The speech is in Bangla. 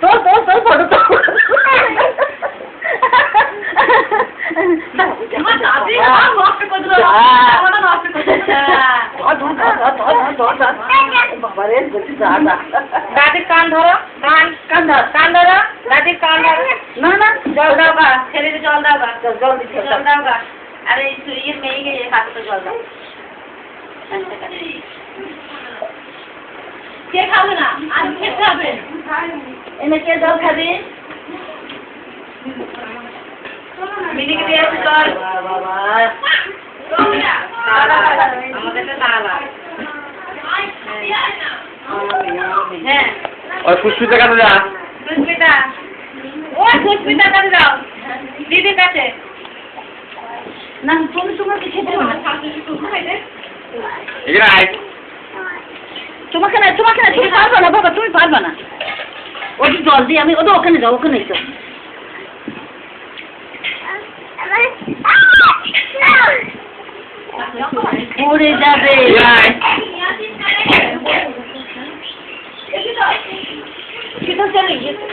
তোর ফটো তো দাদির কান ধরো, কান ধরো, দাদির কান ধরো। না না জল দাও গা, ছেলেকে জল দাও গা, জল দিচ্ছি জল দাও গা। আরে ইয়ে মেয়েকে হাতে জল দাও। কে খাবে না? আর খেতে হবে। এনে কে জল খাবি? মিনিকে দিয়ে আসি জল। আমাদের তো তালা। হ্যাঁ। ওই পুষ্পিতা কাছে যা। সুস্মিতা, ওই সুস্মিতার কাছে যাও, দিদির কাছে। না তুমি তোমাকে খেতে হবে না এখানে আয়। তোমাকে না তুমি পারবে না বাবা, তুমি পারবে না। ওই যে জল দিয়ে আমি ওদের ওখানে যাও, ওখানে তো পড়ে যাবে। কিটো চলে গেছে।